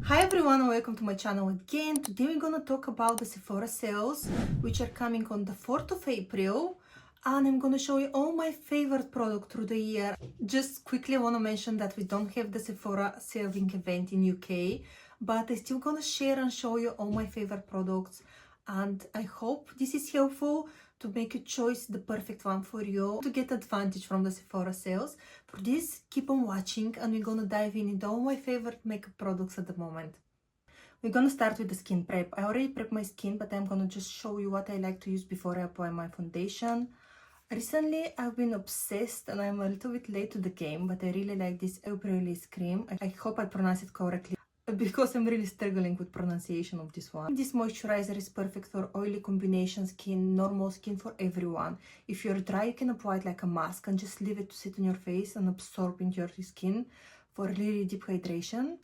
Hi everyone and welcome to my channel again. Today we're gonna talk about the Sephora sales which are coming on the 4th of April, and I'm gonna show you all my favorite products through the year. Just quickly I want to mention that we don't have the Sephora Savings Event in UK, but I'm still gonna share and show you all my favorite products, and I hope this is helpful to make your choice the perfect one for you, to get advantage from the Sephora sales. For this, keep on watching and we're gonna dive into all my favorite makeup products at the moment. We're gonna start with the skin prep. I already prepped my skin, but I'm gonna just show you what I like to use before I apply my foundation. Recently, I've been obsessed, and I'm a little bit late to the game, but I really like this Embryolisse cream. I hope I pronounce it correctly, because I'm really struggling with pronunciation of this one. This moisturizer is perfect for oily combination skin, normal skin, for everyone. If you're dry, you can apply it like a mask and just leave it to sit on your face and absorb into your skin for really deep hydration.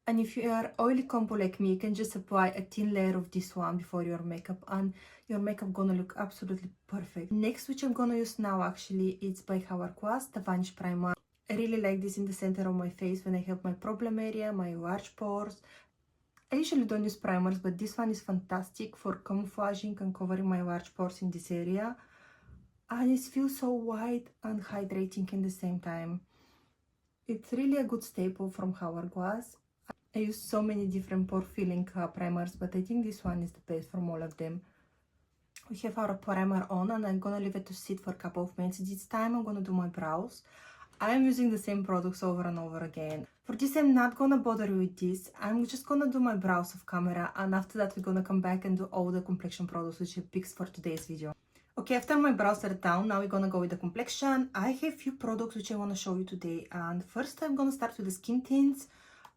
And if you are oily combo like me, you can just apply a thin layer of this one before your makeup, and your makeup gonna look absolutely perfect. Next, which I'm gonna use now, actually, it's by Hourglass, the Vanish primer. I really like this in the center of my face when I have my problem area, my large pores. I usually don't use primers, but this one is fantastic for camouflaging and covering my large pores in this area. And it feels so white and hydrating in the same time. It's really a good staple from Hourglass. I use so many different pore filling primers, but I think this one is the best from all of them. We have our primer on, and I'm gonna leave it to sit for a couple of minutes. This time I'm gonna do my brows. I'm using the same products over and over again. For this, I'm not gonna bother you with this. I'm just gonna do my brows off camera, and after that we're gonna come back and do all the complexion products which I picked for today's video. Okay, after my brows are down, now we're gonna go with the complexion. I have few products which I wanna show you today, and first I'm gonna start with the skin tints.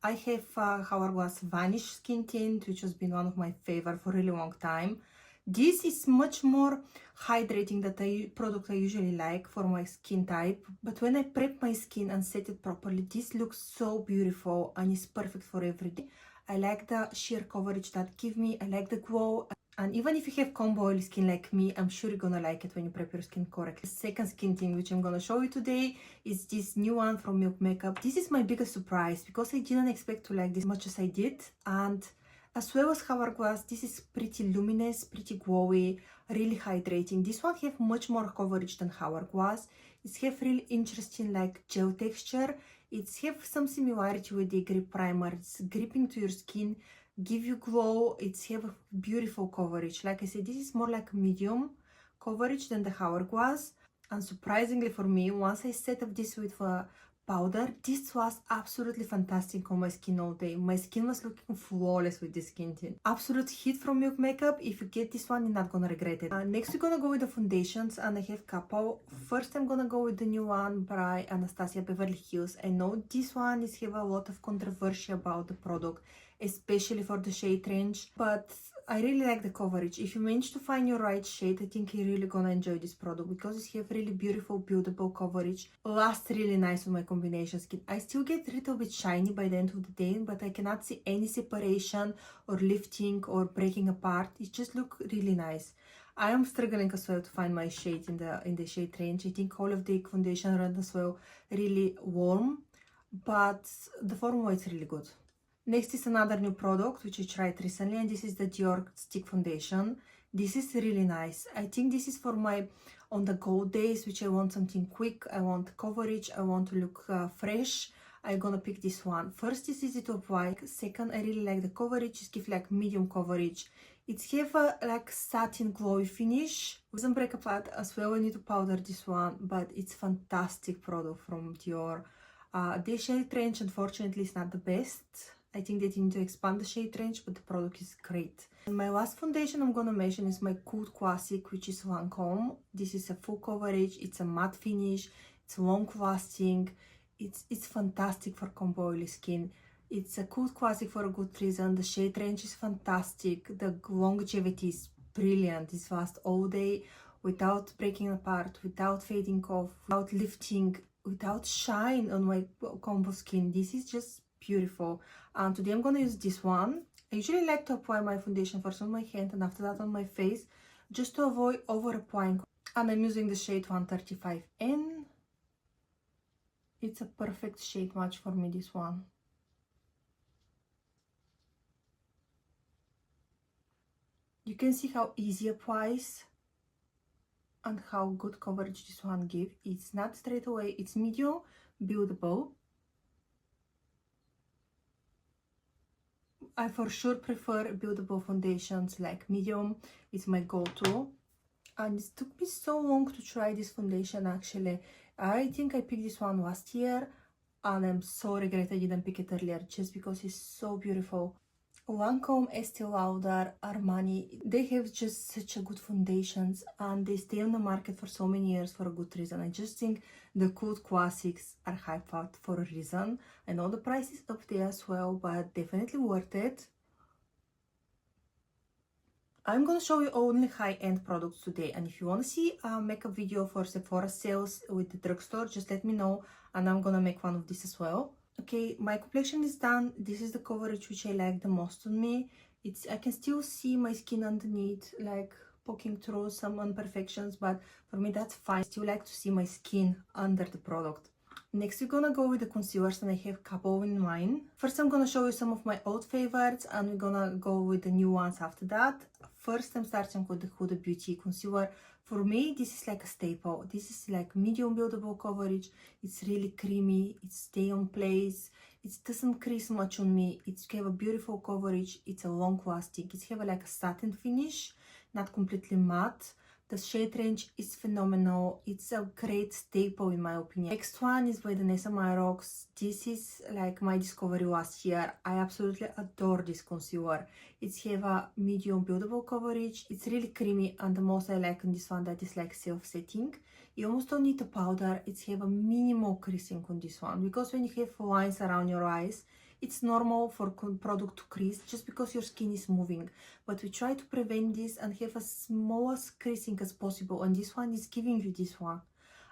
I have Hourglass Vanish skin tint, which has been one of my favorite for a really long time. This is much more hydrating than the product I usually like for my skin type. But when I prep my skin and set it properly, this looks so beautiful and is perfect for every day. I like the sheer coverage that give me. I like the glow. And even if you have combo oily skin like me, I'm sure you're gonna like it when you prep your skin correctly. The second skin tint which I'm gonna show you today is this new one from Milk Makeup. This is my biggest surprise because I didn't expect to like this much as I did. And as well as Hourglass, this is pretty luminous, pretty glowy, really hydrating. This one have much more coverage than Hourglass. It's have really interesting like gel texture. It's have some similarity with the grip primer. It's gripping to your skin, give you glow. It's have a beautiful coverage. Like I said, this is more like medium coverage than the Hourglass. And surprisingly for me, once I set up this with powder, this was absolutely fantastic on my skin all day. My skin was looking flawless with this skin tint. Absolute hit from Milk Makeup. If you get this one, you're not gonna regret it. Next we're gonna go with the foundations, and I have couple. First I'm gonna go with the new one by Anastasia Beverly Hills. I know this one is have a lot of controversy about the product, especially for the shade range, but I really like the coverage. If you manage to find your right shade, I think you're really gonna enjoy this product because it has really beautiful, buildable coverage. Lasts really nice on my combination skin. I still get a little bit shiny by the end of the day, but I cannot see any separation or lifting or breaking apart. It just looks really nice. I am struggling as well to find my shade in the shade range. I think all of the foundation runs as well really warm, but the formula is really good. Next is another new product which I tried recently, and this is the Dior Stick Foundation. This is really nice. I think this is for my on the go days, which I want something quick. I want coverage. I want to look fresh. I'm gonna pick this one. First, it's easy to apply. Second, I really like the coverage. It gives like medium coverage. It's have a like satin glowy finish. It doesn't break apart as well. I need to powder this one, but it's fantastic product from Dior. The shade range, unfortunately, is not the best. I think they need to expand the shade range, but the product is great. And my last foundation I'm gonna mention is my Cult Classic, which is LANCôME. This is a full coverage. It's a matte finish. It's long lasting. It's fantastic for combo oily skin. It's a Cult Classic for a good reason. The shade range is fantastic. The longevity is brilliant. It lasts all day without breaking apart, without fading off, without lifting, without shine on my combo skin. This is just beautiful. Today I'm gonna use this one. I usually like to apply my foundation first on my hand and after that on my face, just to avoid over applying. And I'm using the shade 135N. It's a perfect shade match for me, this one. You can see how easy applies and how good coverage this one gives. It's not straight away, it's medium buildable. I for sure prefer buildable foundations like medium. It's my go-to. And it took me so long to try this foundation actually. I think I picked this one last year and I'm so regret I didn't pick it earlier just because it's so beautiful. LANCôME, Estée Lauder, Armani, they have just such a good foundations and they stay on the market for so many years for a good reason. I just think the cult classics are hyped out for a reason. I know the price is up there as well, but definitely worth it. I'm gonna show you only high-end products today, and if you want to see a makeup video for Sephora sales with the drugstore, just let me know and I'm gonna make one of this as well. Okay, my complexion is done. This is the coverage which I like the most on me. I can still see my skin underneath, like poking through some imperfections, but for me that's fine. I still like to see my skin under the product. Next, we're gonna go with the concealers, and I have a couple in mind. First, I'm gonna show you some of my old favorites, and we're gonna go with the new ones after that. First, I'm starting with the Huda Beauty Concealer. For me, this is like a staple. This is like medium buildable coverage. It's really creamy. It stays on place. It doesn't crease much on me. It's have a beautiful coverage. It's a long lasting. It's have like a satin finish, not completely matte. The shade range is phenomenal. It's a great staple in my opinion. Next one is by DANESSA MYRICKS. This is like my discovery last year. I absolutely adore this concealer. It's have a medium buildable coverage. It's really creamy, and the most I like in this one that is like self-setting. You almost don't need a powder. It's have a minimal creasing on this one, because when you have lines around your eyes, it's normal for product to crease just because your skin is moving, but we try to prevent this and have as smallest creasing as possible, and this one is giving you this one,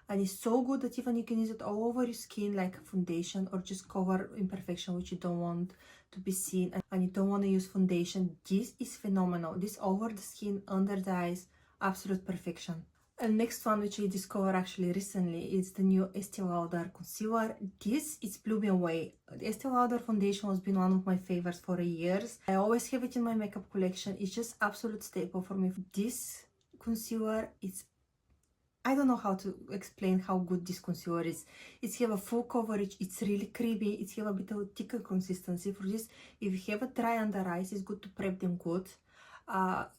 and it's so good that even you can use it all over your skin like a foundation, or just cover imperfection which you don't want to be seen and you don't want to use foundation. This is phenomenal. This over the skin, under the eyes, absolute perfection. And next one, which I discovered actually recently, is the new Estee Lauder concealer. This is blew me away. The Estee Lauder foundation has been one of my favorites for years. I always have it in my makeup collection. It's just absolute staple for me. This concealer is, I don't know how to explain how good this concealer is. It's have a full coverage. It's really creamy. It's have a bit of a thicker consistency. For this, if you have a dry under eyes, it's good to prep them good.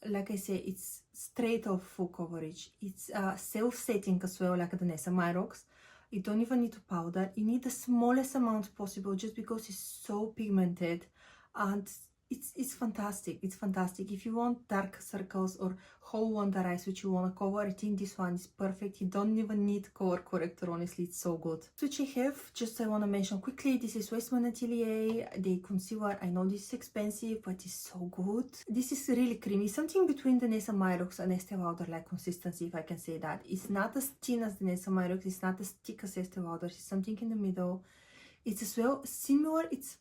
Like I say, it's straight off full coverage. It's self-setting as well, like DANESSA MYRICKS. You don't even need to powder. You need the smallest amount possible just because it's so pigmented, and it's fantastic. It's fantastic. If you want dark circles or whole under eyes which you want to cover, I think this one is perfect. You don't even need color corrector, honestly. It's so good. Which I have, just I want to mention quickly, this is Westman Atelier, the concealer. I know this is expensive, but it's so good. This is really creamy, something between DANESSA MYRICKS and Estee Lauder like consistency, if I can say that. It's not as thin as DANESSA MYRICKS, it's not as thick as Estee Lauder, it's something in the middle. It's as well similar. It's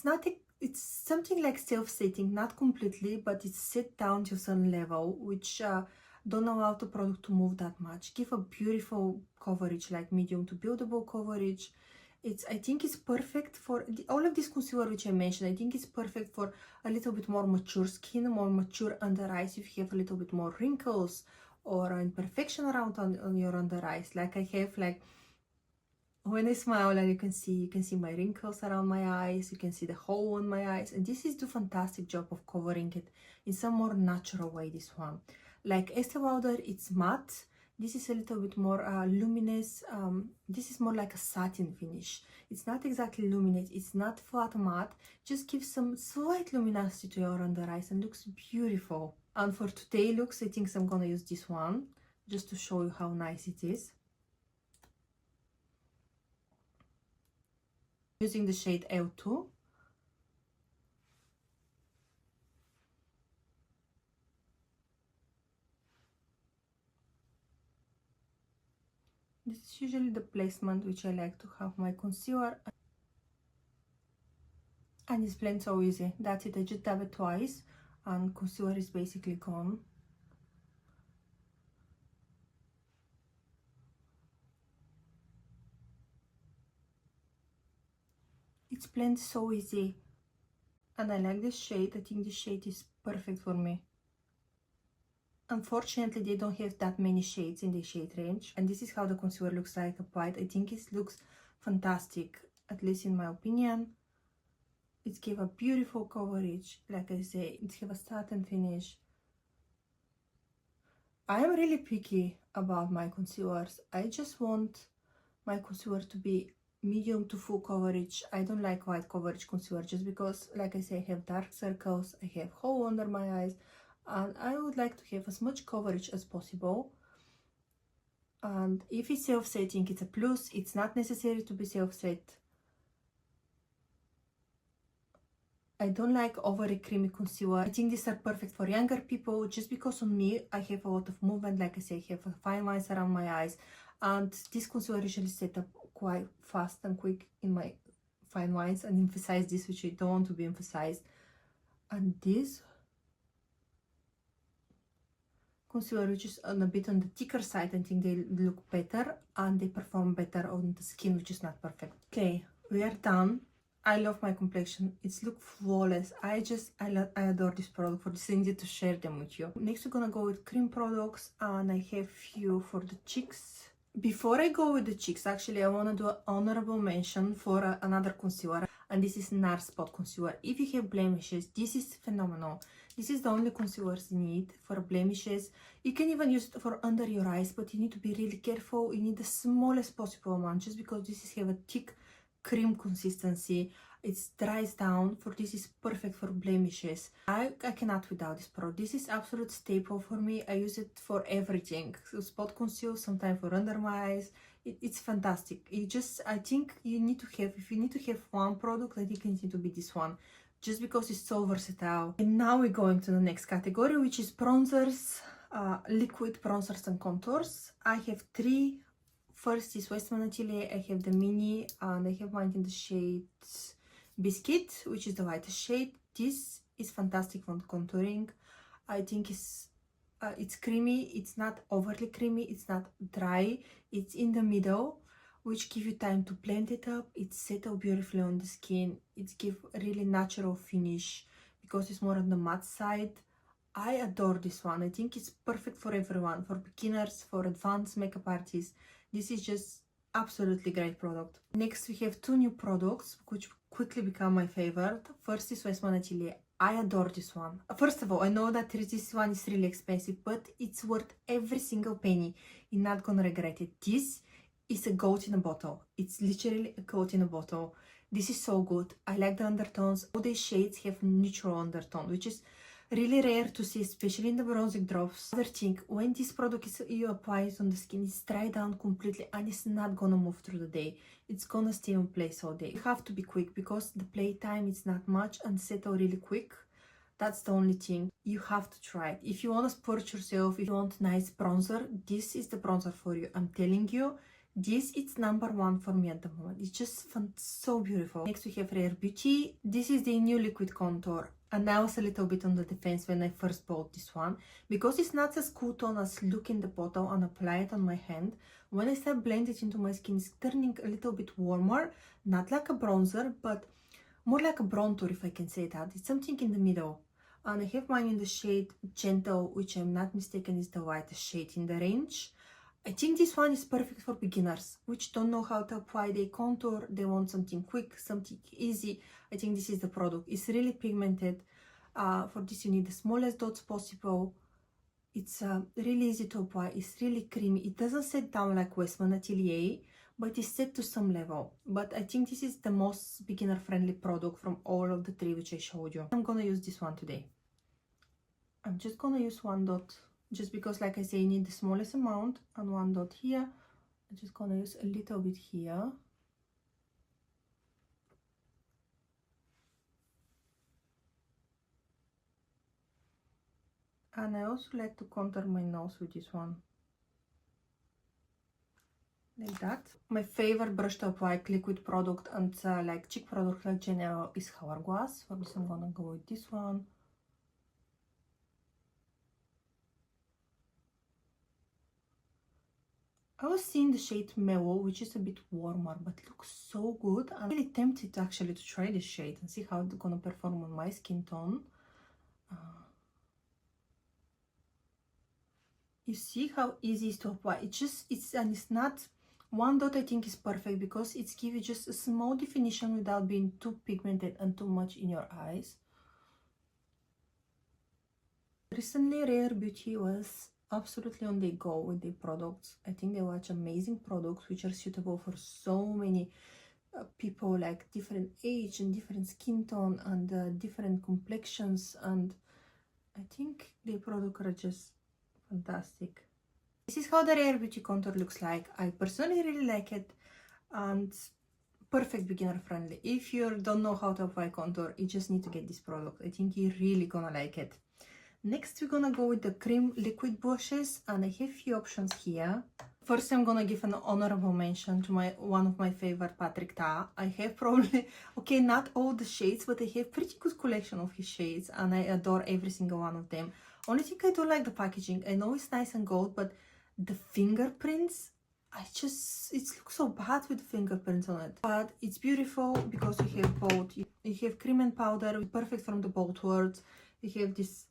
not a, it's something like self-setting, not completely, but it's set down to some level, which don't allow the product to move that much. Give a beautiful coverage, like medium to buildable coverage. I think it's perfect for all of this concealer which I mentioned. I think it's perfect for a little bit more mature skin, more mature under eyes. If you have a little bit more wrinkles or imperfection around on your under eyes, like I have, like when I smile, and you can see my wrinkles around my eyes, you can see the hole on my eyes, and this is do fantastic job of covering it in some more natural way. This one, like Estee Lauder, it's matte. This is a little bit more luminous. This is more like a satin finish. It's not exactly luminous, it's not flat matte, just gives some slight luminosity to your under eyes and looks beautiful. And for today looks, I think I'm gonna use this one just to show you how nice it is. Using the shade L2. This is usually the placement which I like to have my concealer. And it's blends so easy. That's it, I just dab it twice and concealer is basically gone. It blends so easy. And I like this shade. I think this shade is perfect for me. Unfortunately, they don't have that many shades in the shade range. And this is how the concealer looks like applied. I think it looks fantastic, at least in my opinion. It gives a beautiful coverage, like I say. It has a satin finish. I am really picky about my concealers. I just want my concealer to be medium to full coverage. I don't like white coverage concealer just because, like I say, I have dark circles, I have hole under my eyes, and I would like to have as much coverage as possible. And if it's self-setting, it's a plus. It's not necessary to be self-set. I don't like overly creamy concealer. I think these are perfect for younger people just because on me, I have a lot of movement. Like I say, I have fine lines around my eyes. And this concealer usually set up quite fast and quick in my fine lines and emphasize this, which I don't want to be emphasized. And this concealer, which is a bit on the thicker side, I think they look better and they perform better on the skin, which is not perfect. Okay, we are done. I love my complexion. It's look flawless. I adore this product. For this I needed to share them with you. Next we're gonna go with cream products, and I have few for the cheeks. Before I go with the cheeks, actually I want to do an honorable mention for another concealer, and this is NARS Spot Concealer. If you have blemishes, this is phenomenal. This is the only concealer you need for blemishes. You can even use it for under your eyes, but you need to be really careful. You need the smallest possible amount, just because this is have a thick cream consistency. It dries down. For this is perfect for blemishes. I cannot without this product. This is absolute staple for me. I use it for everything. So spot conceal, sometimes for under my eyes. It's fantastic. I think you need to have, if you need to have one product, I think it needs to be this one, just because it's so versatile. And now we're going to the next category, which is bronzers, liquid bronzers and contours. I have three. First is Westman Atelier. I have the mini, and I have mine in the shade Biscuit, which is the lightest shade. This is fantastic for contouring. I think it's creamy. It's not overly creamy. It's not dry. It's in the middle, which give you time to blend it up. It settle beautifully on the skin. It gives a really natural finish because it's more on the matte side. I adore this one. I think it's perfect for everyone, for beginners, for advanced makeup artists. This is just absolutely great product. Next we have two new products which quickly become my favorite. First is Westman Atelier. I adore this one. First of all, I know that this one is really expensive, but it's worth every single penny. You're not gonna regret it. This is a gold in a bottle. It's literally a gold in a bottle. This is so good. I like the undertones. All these shades have neutral undertone, which is really rare to see, especially in the bronzing drops. Other thing, when this product you apply it on the skin, it's dry down completely and it's not gonna move through the day. It's gonna stay in place all day. You have to be quick because the play time is not much and settle really quick. That's the only thing. You have to try it. If you want to sport yourself, if you want nice bronzer, this is the bronzer for you. I'm telling you, this is #1 for me at the moment. It's just so beautiful. Next we have Rare Beauty. This is the new liquid contour. And I was a little bit on the defense when I first bought this one, because it's not as cool tone as look in the bottle and apply it on my hand. When I start blending it into my skin, it's turning a little bit warmer, not like a bronzer, but more like a bronzer, if I can say that. It's something in the middle. And I have mine in the shade Gentle, which I'm not mistaken is the lightest shade in the range. I think this one is perfect for beginners which don't know how to apply their contour. They want something quick, something easy. I think this is the product. It's really pigmented. For this you need the smallest dots possible. It's really easy to apply. It's really creamy. It doesn't set down like Westman Atelier, but it's set to some level. But I think this is the most beginner friendly product from all of the three which I showed you. I'm gonna use this one today. I'm just gonna use one dot, just because, like I say, you need the smallest amount, and one dot here. I'm just gonna use a little bit here. And I also like to contour my nose with this one. Like that. My favorite brush to apply liquid product and like cheek product like general is Hourglass. For this I'm gonna go with this one. I was seeing the shade Mellow, which is a bit warmer, but looks so good. I'm really tempted actually to try this shade and see how it's gonna perform on my skin tone. You see how easy it is to apply. It's not one dot. I think is perfect because it's give you just a small definition without being too pigmented and too much in your eyes. Recently, Rare Beauty was absolutely on the go with the products. I think they watch amazing products which are suitable for so many people, like different age and different skin tone and different complexions, and I think the products are just fantastic. This is how the Rare Beauty contour looks like. I personally really like it, and perfect beginner friendly. If you don't know how to apply contour, you just need to get this product. I think you're really gonna like it. Next, we're gonna go with the cream liquid blushes, and I have few options here. First, I'm gonna give an honorable mention to one of my favorite, Patrick Ta. I have probably, okay, not all the shades, but I have pretty good collection of his shades, and I adore every single one of them. Only thing I don't like the packaging. I know it's nice and gold, but the fingerprints, it looks so bad with the fingerprints on it. But it's beautiful because you have both. You have cream and powder, perfect from the both worlds. You have this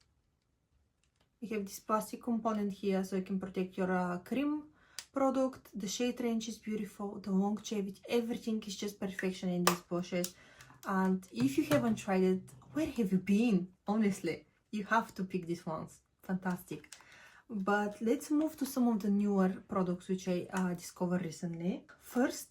plastic component here, so you can protect your cream product. The shade range is beautiful, the longevity, everything is just perfection in these blushes. And if you haven't tried it, where have you been? Honestly, you have to pick these ones. Fantastic. But let's move to some of the newer products which I discovered recently. First,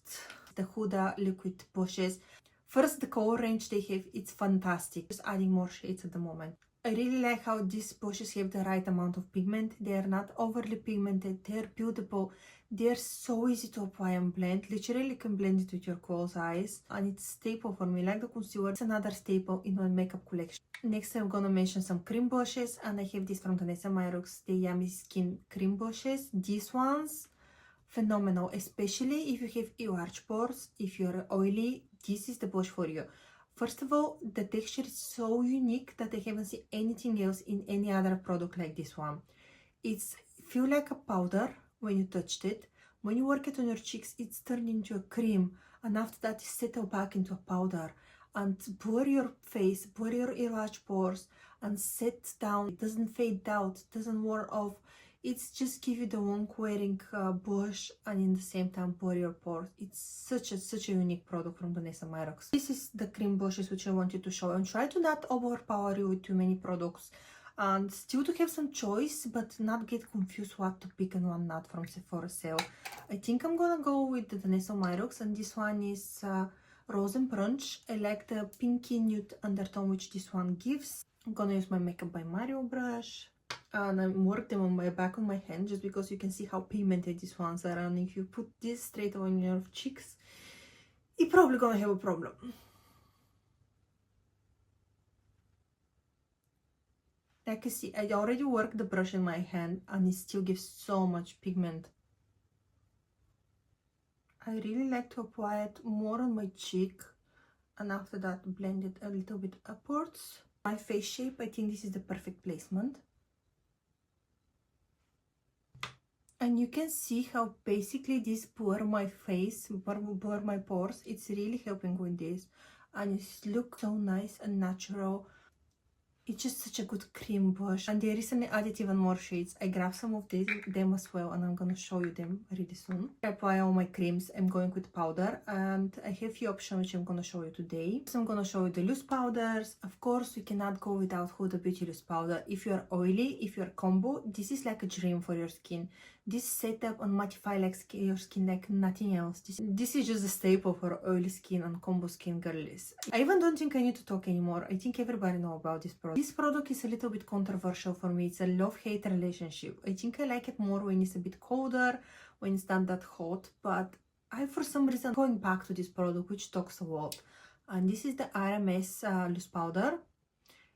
the Huda liquid blushes. First, the color range they have, it's fantastic. Just adding more shades at the moment. I really like how these blushes have the right amount of pigment. They are not overly pigmented. They're beautiful. They're so easy to apply and blend. Literally, you can blend it with your closed eyes. And it's staple for me. Like the concealer, it's another staple in my makeup collection. Next, I'm gonna mention some cream blushes. And I have this from DANESSA MYRICKS, the Yummy Skin cream blushes. These ones, phenomenal. Especially if you have large pores, if you're oily, this is the blush for you. First of all, the texture is so unique that I haven't seen anything else in any other product like this one. It's feel like a powder when you touched it. When you work it on your cheeks, it's turned into a cream, and after that, it settle back into a powder and blur your face, blur your large pores, and set down. It doesn't fade out, doesn't wear off. It's just give you the long wearing blush and in the same time blur your pores. It's such a unique product from DANESSA MYRICKS. This is the cream blushes which I wanted to show, and try to not overpower you with too many products and still to have some choice but not get confused what to pick and what not from Sephora sale. I think I'm gonna go with the DANESSA MYRICKS, and this one is Rose and Brunch. I like the pinky nude undertone which this one gives. I'm gonna use my Makeup by Mario brush. And I work them on my back on my hand just because you can see how pigmented these ones are, and if you put this straight on your cheeks, you're probably gonna have a problem. Like you see, I already worked the brush in my hand and it still gives so much pigment. I really like to apply it more on my cheek and after that blend it a little bit upwards. My face shape, I think this is the perfect placement. And you can see how basically this blur my face, blur my pores. It's really helping with this. And it looks so nice and natural. It's just such a good cream blush. And they recently added even more shades. I grabbed some of them as well, and I'm gonna show you them really soon. I apply all my creams. I'm going with powder, and I have a few options which I'm gonna show you today. So I'm gonna show you the loose powders. Of course, you cannot go without Huda Beauty loose powder. If you're oily, if you're combo, this is like a dream for your skin. This setup and mattify your skin like nothing else. This is just a staple for oily skin and combo skin girlies. I even don't think I need to talk anymore. I think everybody knows about this product. This product is a little bit controversial for me. It's a love-hate relationship. I think I like it more when it's a bit colder, when it's not that hot, but I for some reason going back to this product which talks a lot. And this is the RMS loose powder.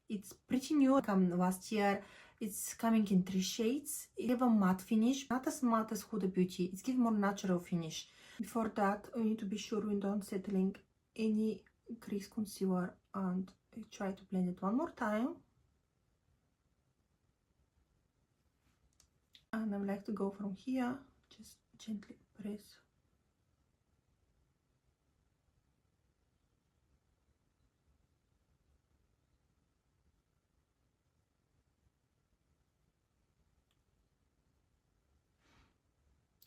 It's pretty new, last year. It's coming in 3 shades. It have a matte finish, not as matte as Huda Beauty. It's give more natural finish. Before that, we need to be sure we don't settling any crease concealer, and I try to blend it one more time. And I like to go from here, just gently press.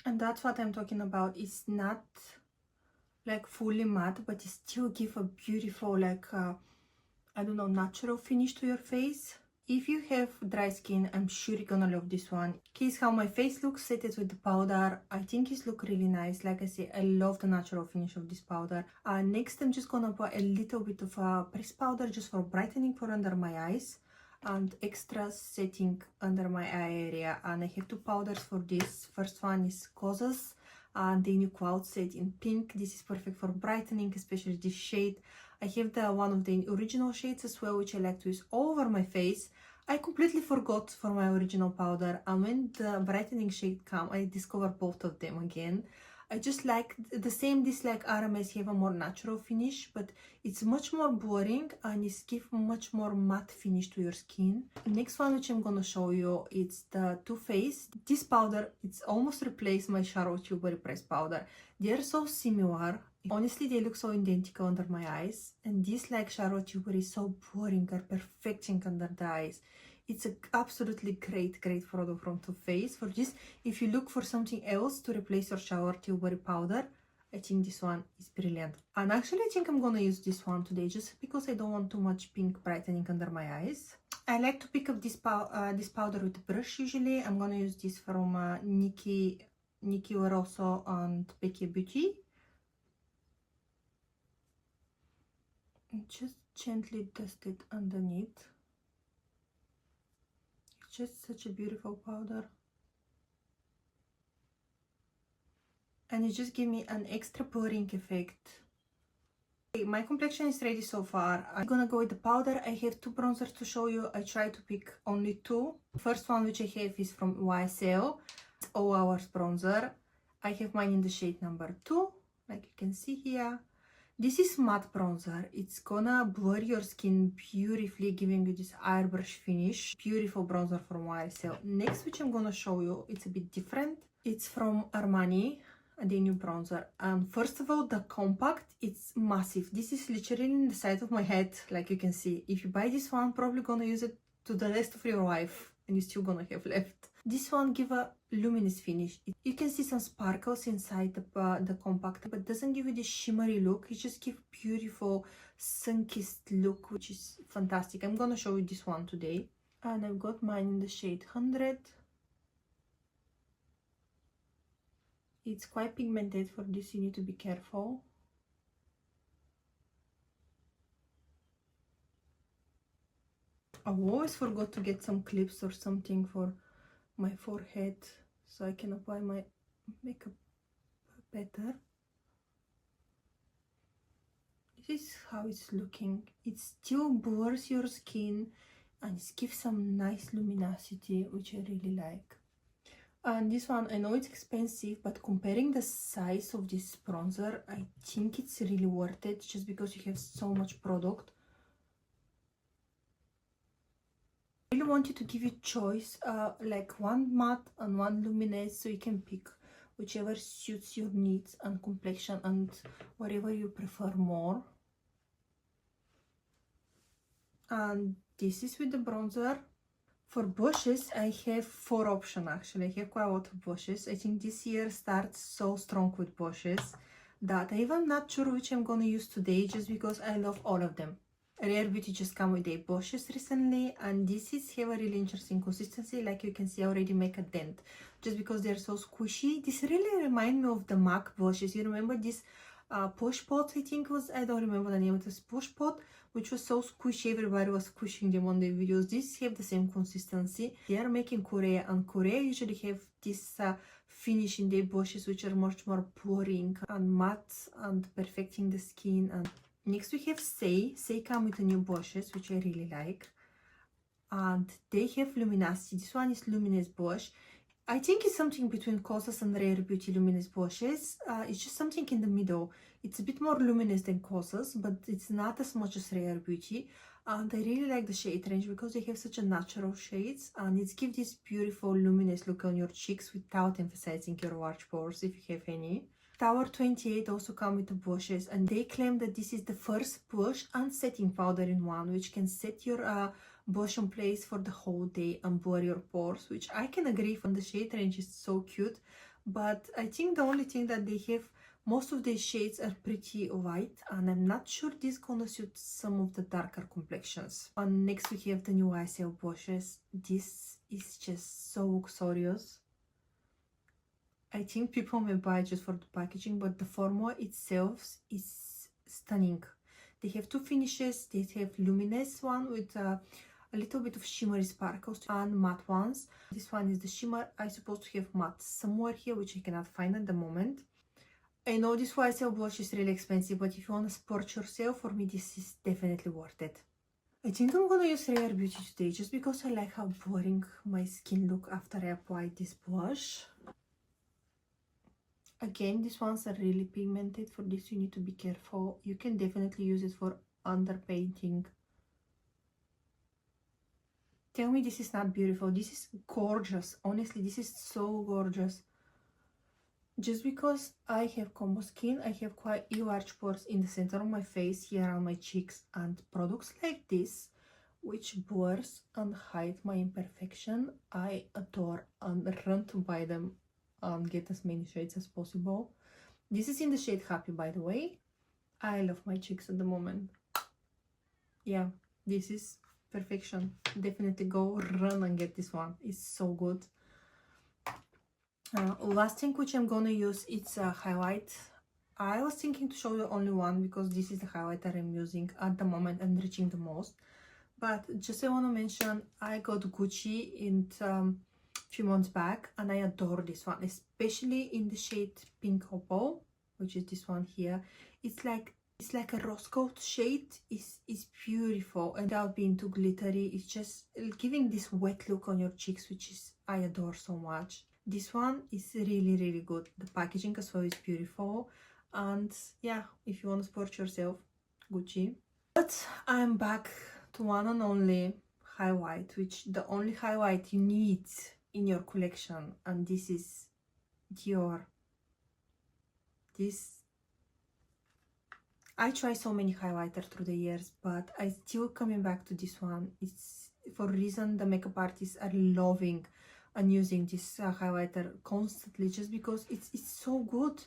And that's what I'm talking about. It's not like fully matte, but it still give a beautiful, like I don't know, natural finish to your face. If you have dry skin, I'm sure you're gonna love this one. Here's how my face looks set it with the powder. I think it looks really nice. Like I say, I love the natural finish of this powder. Next, I'm just gonna put a little bit of pressed powder just for brightening for under my eyes and extra setting under my eye area. And I have two powders for this. First one is Causes and the new Cloud Set in pink. This is perfect for brightening, especially this shade. I have the one of the original shades as well, which I like to use all over my face. I completely forgot for my original powder, and when the brightening shade came, I discovered both of them again. I just like the same, this like RMS have a more natural finish, but it's much more boring and it gives much more matte finish to your skin. Next one which I'm gonna show you, it's the Too Faced. This powder, it's almost replaced my Charlotte Tilbury pressed powder. They're so similar. Honestly, they look so identical under my eyes, and this like Charlotte Tilbury is so boring or perfecting under the eyes. It's an absolutely great product from Too Faced. For this, if you look for something else to replace your Charlotte Tilbury powder, I think this one is brilliant. And actually, I think I'm gonna use this one today just because I don't want too much pink brightening under my eyes. I like to pick up this powder with a brush usually. I'm gonna use this from Nikki Oroso and Becky Beauty. And just gently dust it underneath. It's just such a beautiful powder. And it just gives me an extra blurring effect. Okay, my complexion is ready so far. I'm gonna go with the powder. I have two bronzers to show you. I try to pick only two. First one which I have is from YSL. It's All Hours bronzer. I have mine in the shade number 2, like you can see here. This is matte bronzer. It's gonna blur your skin beautifully, giving you this airbrush finish. Beautiful bronzer from YSL. Next, which I'm gonna show you, it's a bit different. It's from Armani, the new bronzer. First of all, the compact, it's massive. This is literally in the side of my head, like you can see. If you buy this one, probably gonna use it to the rest of your life, and you're still gonna have left. This one give a luminous finish. You can see some sparkles inside the compact, but doesn't give you this shimmery look. It just gives beautiful sun-kissed look, which is fantastic. I'm gonna show you this one today. And I've got mine in the shade 100. It's quite pigmented, for this you need to be careful. I always forgot to get some clips or something for my forehead so I can apply my makeup better. This is how it's looking. It still blurs your skin and it gives some nice luminosity, which I really like. And this one, I know it's expensive, but comparing the size of this bronzer, I think it's really worth it just because you have so much product. I really wanted to give you choice, like one matte and one luminous, so you can pick whichever suits your needs and complexion and whatever you prefer more. And this is with the bronzer. For blushes, I have 4 options actually. I have quite a lot of blushes. I think this year starts so strong with blushes that I'm even not sure which I'm gonna use today, just because I love all of them. Rare Beauty just come with their blushes recently, and this is have a really interesting consistency. Like you can see, I already make a dent just because they're so squishy. This really remind me of the MAC blushes. You remember this Push Pot, I think was, I don't remember the name of this Push Pot, which was so squishy, everybody was squishing them on their videos. These have the same consistency. They are making Korea, and Korea usually have this finish in their blushes, which are much more blurring and matte and perfecting the skin. And next we have ESTÉE come with the new blushes, which I really like, and they have luminosity. This one is luminous blush. I think it's something between Cosas and Rare Beauty luminous blushes. It's just something in the middle. It's a bit more luminous than Cosas, but it's not as much as Rare Beauty. And I really like the shade range because they have such a natural shades, and it gives this beautiful luminous look on your cheeks without emphasizing your large pores if you have any. Tower 28 also come with the blushes, and they claim that this is the first blush and setting powder in one, which can set your blush in place for the whole day and blur your pores, which I can agree on. The shade range is so cute, but I think the only thing that they have, most of the shades are pretty white, and I'm not sure this gonna suit some of the darker complexions. And next we have the new YSL brushes. This is just so luxurious. I think people may buy just for the packaging, but the formula itself is stunning. They have two finishes. They have luminous one with a little bit of shimmery sparkles and matte ones. This one is the shimmer. I supposed to have matte somewhere here, which I cannot find at the moment. I know this YSL blush is really expensive, but if you want to sport yourself, for me this is definitely worth it. I think I'm gonna use Rare Beauty today just because I like how boring my skin look after I apply this blush. Again, these ones are really pigmented. For this you need to be careful. You can definitely use it for underpainting. Tell me this is not beautiful. This is gorgeous. Honestly, this is so gorgeous. Just because I have combo skin, I have quite large pores in the center of my face, here on my cheeks, and products like this, which blurs and hide my imperfection, I adore and run to buy them and get as many shades as possible. This is in the shade Happy, by the way. I love my cheeks at the moment. Yeah, this is perfection. Definitely go run and get this one. It's so good. Last thing which I'm gonna use, it's a highlight. I was thinking to show you only one because this is the highlighter I'm using at the moment and reaching the most. But just I want to mention, I got Gucci in few months back, and I adore this one, especially in the shade Pink Opal, which is this one here. It's like a rose gold shade. Is beautiful, and without being too glittery, it's just giving this wet look on your cheeks, which is I adore so much. This one is really good. The packaging as well is beautiful, and yeah, if you want to support yourself, Gucci. But I'm back to one and only highlight, which the only highlight you need in your collection, and this is Dior. I try so many highlighters through the years, but I still coming back to this one. It's for a reason the makeup artists are loving and using this highlighter constantly, just because it's so good.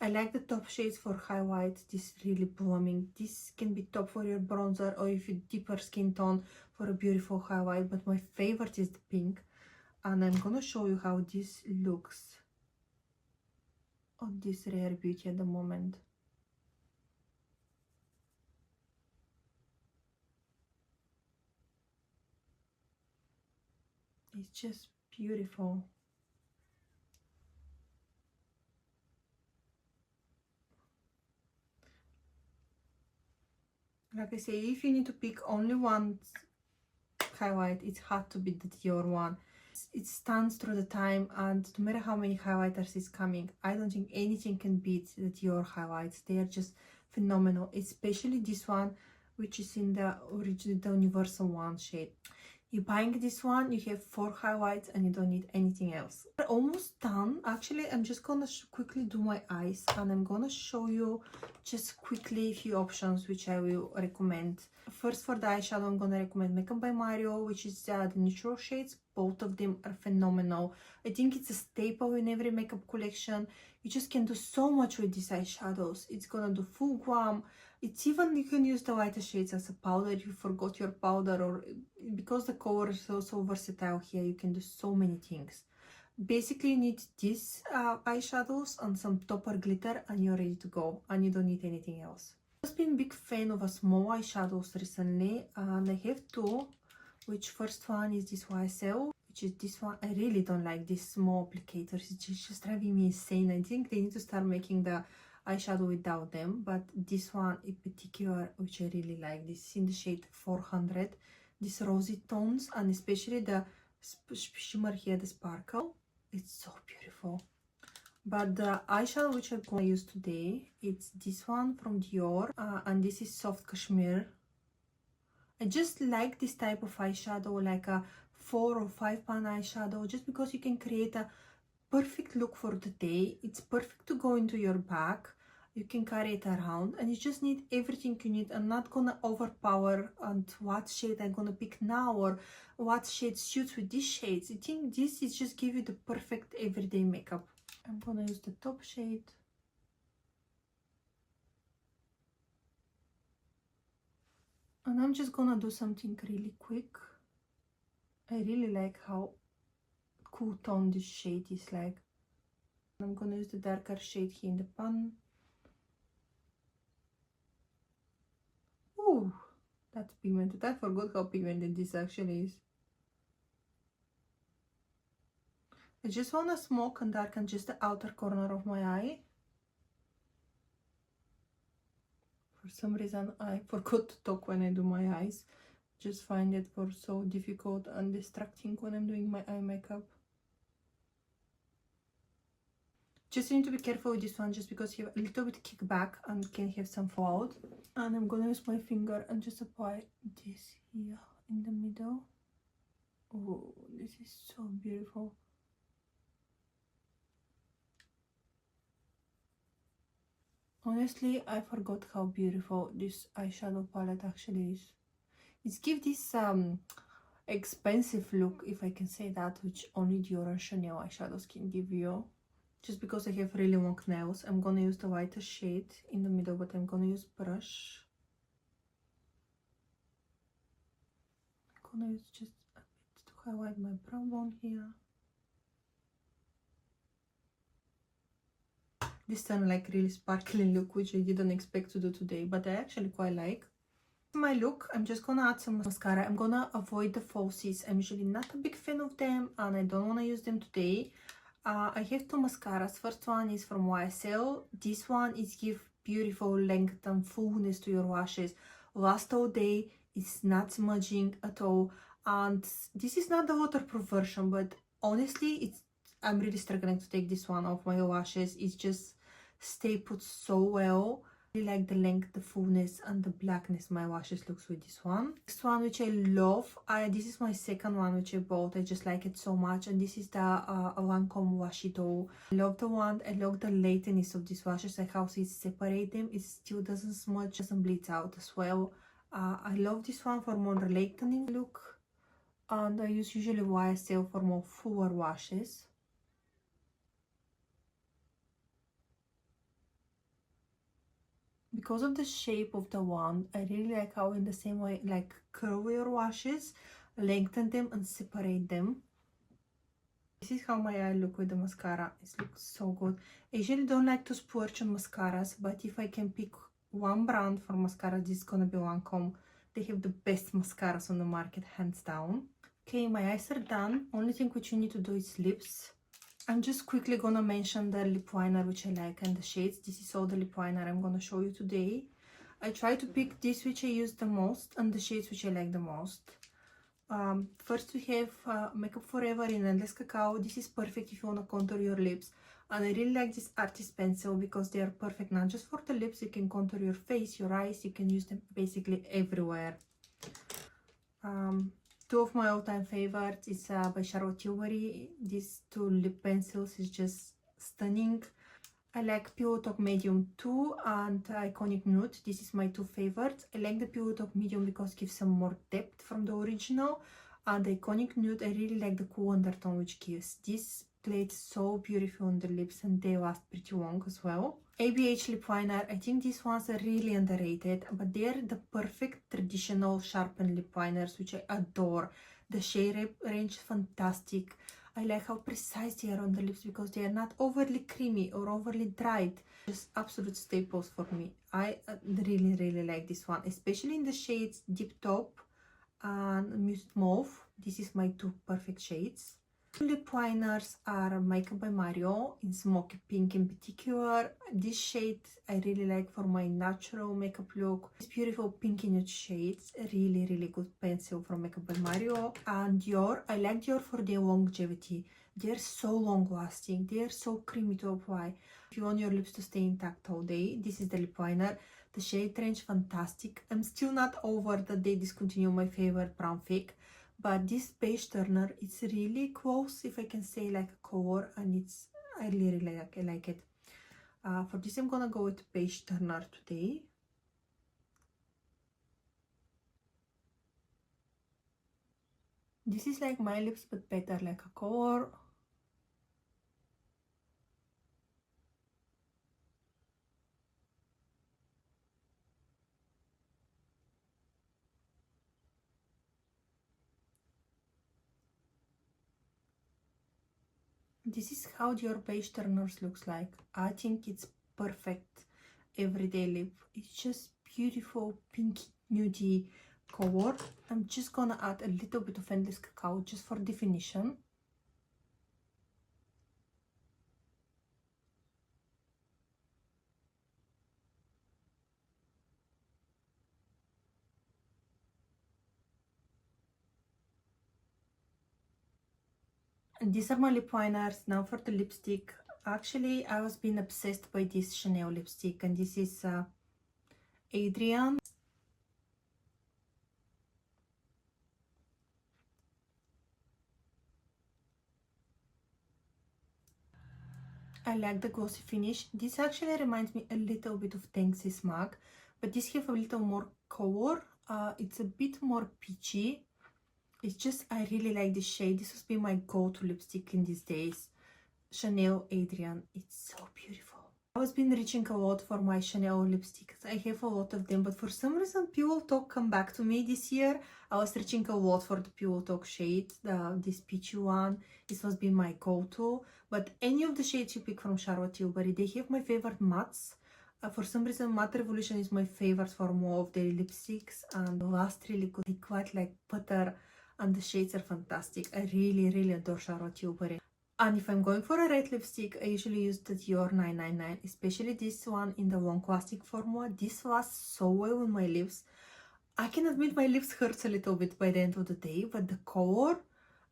I like the top shades for highlight. This really blooming. This can be top for your bronzer, or if you deeper skin tone for a beautiful highlight, but my favorite is the pink, and I'm gonna show you how this looks on this Rare Beauty at the moment. It's just beautiful. Like I say, if you need to pick only one highlight, it had to be the Dior one. It stands through the time, and no matter how many highlighters is coming, I don't think anything can beat the Dior highlights. They are just phenomenal, especially this one, which is in the original, the universal one shade. You're buying this one, you have 4 highlights, and you don't need anything else. We're almost done. Actually, I'm just gonna quickly do my eyes, and I'm gonna show you just quickly a few options which I will recommend. First, for the eyeshadow, I'm gonna recommend Makeup by Mario, which is the neutral shades. Both of them are phenomenal. I think it's a staple in every makeup collection. You just can do so much with these eyeshadows. It's gonna do full glam. It's even, you can use the lighter shades as a powder if you forgot your powder, or because the color is so versatile here, you can do so many things. Basically, you need these eyeshadows and some topper glitter, and you're ready to go, and you don't need anything else. I've been a big fan of a small eyeshadows recently, and I have 2, which first one is this YSL, which is this one. I really don't like these small applicators. It's just driving me insane. I think they need to start making the eyeshadow without them, but this one in particular, which I really like, this is in the shade 400. These rosy tones, and especially the shimmer here, the sparkle, it's so beautiful. But the eyeshadow which I'm going to use today, it's this one from Dior, and this is Soft Cashmere. I just like this type of eyeshadow, like a 4 or 5 pan eyeshadow, just because you can create a perfect look for the day. It's perfect to go into your bag. You can carry it around, and you just need everything you need. I'm not gonna overpower and what shade I'm gonna pick now, or what shade suits with these shades. I think this is just give you the perfect everyday makeup. I'm gonna use the top shade. And I'm just gonna do something really quick. I really like how cool tone this shade is like. I'm gonna use the darker shade here in the pan. Ooh, that's pigmented. I forgot how pigmented this actually is. I just wanna smoke and darken just the outer corner of my eye. For some reason I forgot to talk when I do my eyes. Just find it for so difficult and distracting when I'm doing my eye makeup. Just need to be careful with this one just because you have a little bit kickback and can have some fallout. And I'm gonna use my finger and just apply this here in the middle. Oh, this is so beautiful. Honestly, I forgot how beautiful this eyeshadow palette actually is. It gives this expensive look, if I can say that, which only Dior and Chanel eyeshadows can give you. Just because I have really long nails, I'm gonna use the lighter shade in the middle, but I'm gonna use brush. I'm gonna use just a bit to highlight my brow bone here. This turn like really sparkling look, which I didn't expect to do today, but I actually quite like. My look, I'm just gonna add some mascara. I'm gonna avoid the falsies. I'm usually not a big fan of them and I don't want to use them today. I have two mascaras. First one is from YSL. This one is give beautiful length and fullness to your lashes. Last all day, it's not smudging at all. And this is not the waterproof version, but honestly, I'm really struggling to take this one off my lashes. It's just stay put so well. I really like the length, the fullness and the blackness my lashes looks with this one. Next one which I love, this is my second one which I bought. I just like it so much, and this is the LANCÔME Washi Doll. I love the one, I love the lightness of these washes, like how it separate them. It still doesn't smudge, doesn't bleed out as well. I love this one for more lightening look, and I use usually YSL for more fuller washes. Because of the shape of the wand, I really like how in the same way, like curl your washes, lengthen them and separate them. This is how my eye look with the mascara. It looks so good. I usually don't like to splurge on mascaras, but if I can pick one brand for mascara, this is gonna be LANCôME. They have the best mascaras on the market, hands down. Okay, my eyes are done. Only thing which you need to do is lips. I'm just quickly gonna mention the lip liner which I like and the shades. This is all the lip liner I'm gonna show you today. I try to pick this which I use the most and the shades which I like the most. First we have Makeup Forever in Endless Cacao. This is perfect if you wanna contour your lips. And I really like this artist pencil because they are perfect not just for the lips. You can contour your face, your eyes. You can use them basically everywhere. Two of my all-time favorites is by Charlotte Tilbury. These two lip pencils is just stunning. I like Pillow Talk Medium 2 and Iconic Nude. This is my two favorites. I like the Pillow Talk Medium because it gives some more depth from the original. And the Iconic Nude, I really like the cool undertone which gives. This played so beautiful on the lips and they last pretty long as well. ABH lip liner, I think these ones are really underrated, but they're the perfect traditional sharpened lip liners which I adore. The shade range is fantastic. I like how precise they are on the lips because they are not overly creamy or overly dried. Just absolute staples for me. I really like this one, especially in the shades Deep Taupe and Muted Mauve. This is my two perfect shades. Lip liners are Makeup by Mario in Smoky Pink in particular. This shade I really like for my natural makeup look. This beautiful pinky nude shades, really good pencil from Makeup by Mario. And Dior, I like Dior for their longevity. They're so long lasting, they're so creamy to apply. If you want your lips to stay intact all day, this is the lip liner. The shade range fantastic. I'm still not over that they discontinue my favorite brown fake. But this beige turner, it's really close, if I can say, like a color, and I really like it. For this, I'm gonna go with beige turner today. This is like my lips, but better, like a color. This is how your beige turners looks like. I think it's perfect everyday lip. It's just beautiful pinky nudie color. I'm just gonna add a little bit of Endless Cacao just for definition. And these are my lip liners. Now for the lipstick. Actually, I was being obsessed by this Chanel lipstick, and this is Adrian. I like the glossy finish. This actually reminds me a little bit of Thanks' mug, but this have a little more color. It's a bit more peachy. It's just, I really like this shade. This has been my go-to lipstick in these days. Chanel Adrian. It's so beautiful. I was been reaching a lot for my Chanel lipsticks. I have a lot of them, but for some reason Pillow Talk come back to me this year. I was reaching a lot for the Pillow Talk shade, this peachy one. This was been my go-to. But any of the shades you pick from Charlotte Tilbury, they have my favorite mattes. For some reason, Matte Revolution is my favorite for more of their lipsticks, and the last really good. They quite like butter, and the shades are fantastic. I really adore Charlotte Tilbury. And if I'm going for a red lipstick, I usually use the Dior 999, especially this one in the long-lasting formula. This lasts so well on my lips. I can admit my lips hurts a little bit by the end of the day, but the color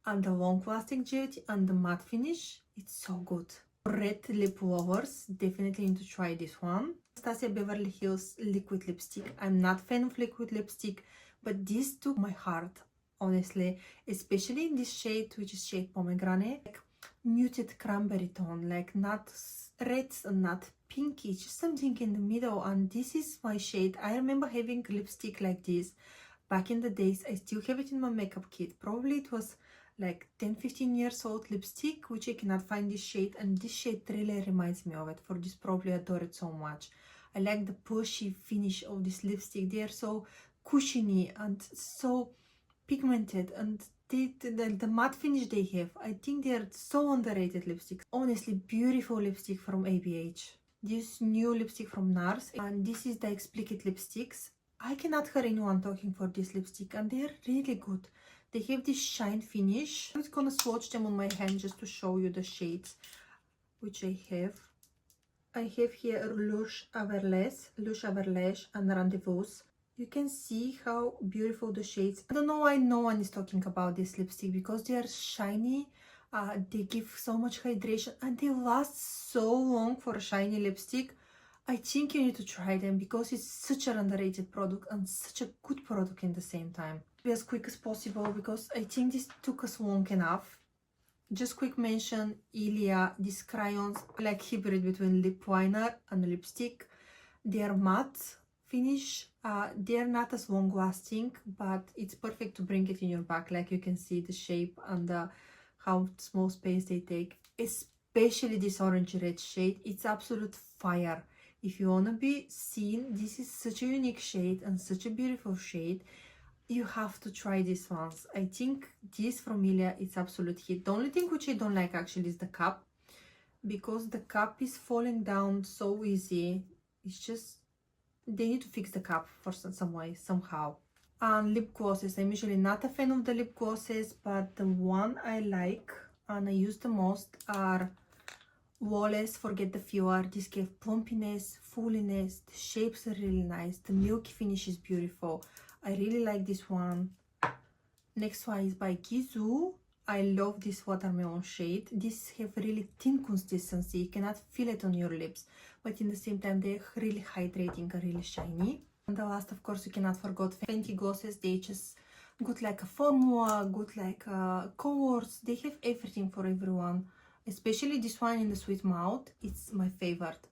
and the long-lasting duty and the matte finish, it's so good. Red lip lovers definitely need to try this one. Anastasia Beverly Hills liquid lipstick. I'm not fan of liquid lipstick, but this took my heart, honestly, especially in this shade, which is shade Pomegranate. Like muted cranberry tone, like not reds and not pinky, just something in the middle. And this is my shade. I remember having lipstick like this back in the days. I still have it in my makeup kit. Probably it was like 10-15 years old lipstick, which I cannot find this shade, and this shade really reminds me of it. For this probably adore it so much. I like the pushy finish of this lipstick. They are so cushiony and so pigmented, and the matte finish they have, I think they are so underrated lipsticks. Honestly, beautiful lipstick from ABH. This new lipstick from NARS, and this is the Explicit lipsticks. I cannot hear anyone talking for this lipstick, and they are really good. They have this shine finish. I'm just gonna swatch them on my hand just to show you the shades which I have. I have here Lush Averlash, and Rendezvous. You can see how beautiful the shades. I don't know why no one is talking about this lipstick, because they are shiny. They give so much hydration, and they last so long for a shiny lipstick. I think you need to try them, because it's such an underrated product and such a good product in the same time. Be as quick as possible, because I think this took us long enough. Just quick mention, Ilia, these crayons, like hybrid between lip liner and lipstick. They are matte finish. They are not as long lasting, but it's perfect to bring it in your bag. Like you can see the shape and how small space they take. Especially this orange red shade, it's absolute fire. If you want to be seen, this is such a unique shade and such a beautiful shade. You have to try these ones. I think this from Ilia is absolute hit. The only thing which I don't like actually is the cap, because the cap is falling down so easy. It's just, they need to fix the cap for some way, somehow. And lip glosses. I'm usually not a fan of the lip glosses, but the one I like and I use the most are Flawless Forget the Filler. This gave plumpiness, fulliness. The shapes are really nice. The milky finish is beautiful. I really like this one. Next one is by Gizu. I love this watermelon shade. These have really thin consistency. You cannot feel it on your lips, but in the same time they're really hydrating and really shiny. And the last, of course, you cannot forget Fenty glosses. They just good like a formula, good like colors. They have everything for everyone. Especially this one in the Sweet Mouth. It's my favorite.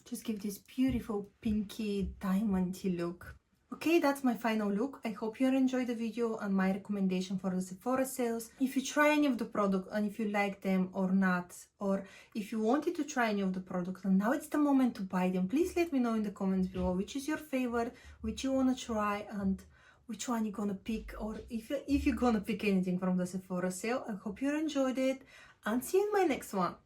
Just give this beautiful pinky diamondy look. Okay, that's my final look. I hope you enjoyed the video and my recommendation for the Sephora sales. If you try any of the product and if you like them or not, or if you wanted to try any of the products and now it's the moment to buy them, please let me know in the comments below which is your favorite, which you want to try, and which one you're gonna pick, or if you're gonna pick anything from the Sephora sale. I hope you enjoyed it and see you in my next one.